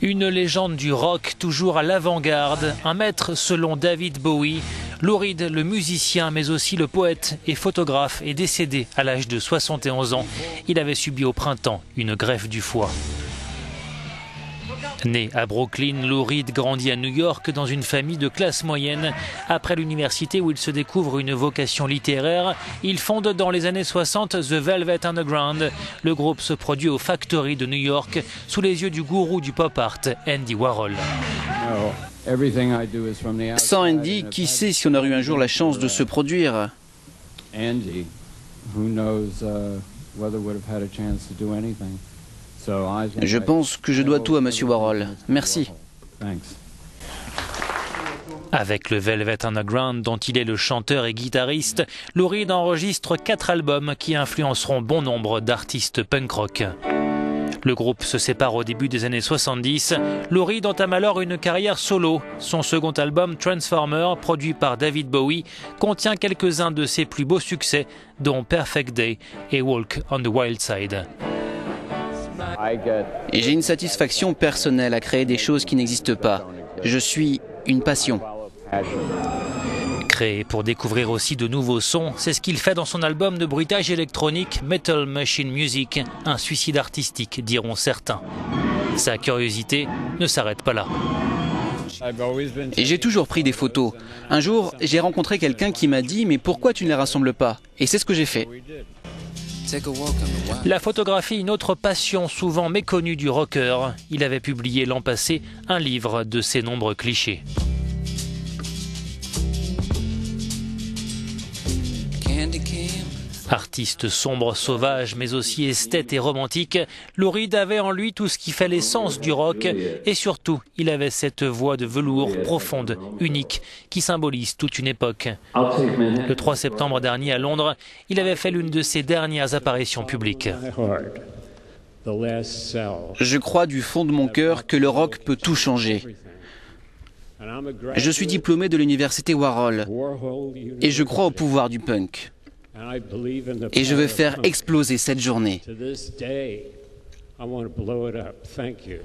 Une légende du rock toujours à l'avant-garde, un maître selon David Bowie. Lou Reed, le musicien mais aussi le poète et photographe, est décédé à l'âge de 71 ans. Il avait subi au printemps une greffe du foie. Né à Brooklyn, Lou Reed grandit à New York dans une famille de classe moyenne. Après l'université où il se découvre une vocation littéraire, il fonde dans les années 60 The Velvet Underground. Le groupe se produit au Factory de New York sous les yeux du gourou du pop art, Andy Warhol. Sans Andy, qui sait si on aurait eu un jour la chance de se produire? Je pense que je dois tout à Monsieur Warhol. Merci. Avec le Velvet Underground, dont il est le chanteur et guitariste, Lou Reed enregistre 4 albums qui influenceront bon nombre d'artistes punk rock. Le groupe se sépare au début des années 70. Lou Reed entame alors une carrière solo. Son second album, Transformer, produit par David Bowie, contient quelques-uns de ses plus beaux succès, dont Perfect Day et Walk on the Wild Side. Et j'ai une satisfaction personnelle à créer des choses qui n'existent pas. Je suis une passion. Créé pour découvrir aussi de nouveaux sons, c'est ce qu'il fait dans son album de bruitage électronique Metal Machine Music, un suicide artistique, diront certains. Sa curiosité ne s'arrête pas là. Et j'ai toujours pris des photos. Un jour, j'ai rencontré quelqu'un qui m'a dit « Mais pourquoi tu ne les rassembles pas ?» Et c'est ce que j'ai fait. La photographie, une autre passion souvent méconnue du rocker. Il avait publié l'an passé un livre de ses nombreux clichés. Artiste sombre, sauvage, mais aussi esthète et romantique, Lou Reed avait en lui tout ce qui fait l'essence du rock et surtout, il avait cette voix de velours profonde, unique, qui symbolise toute une époque. Le 3 septembre dernier à Londres, il avait fait l'une de ses dernières apparitions publiques. Je crois du fond de mon cœur que le rock peut tout changer. Je suis diplômé de l'université Warhol et je crois au pouvoir du punk. Et je veux faire exploser cette journée. I want to blow it up. Thank you.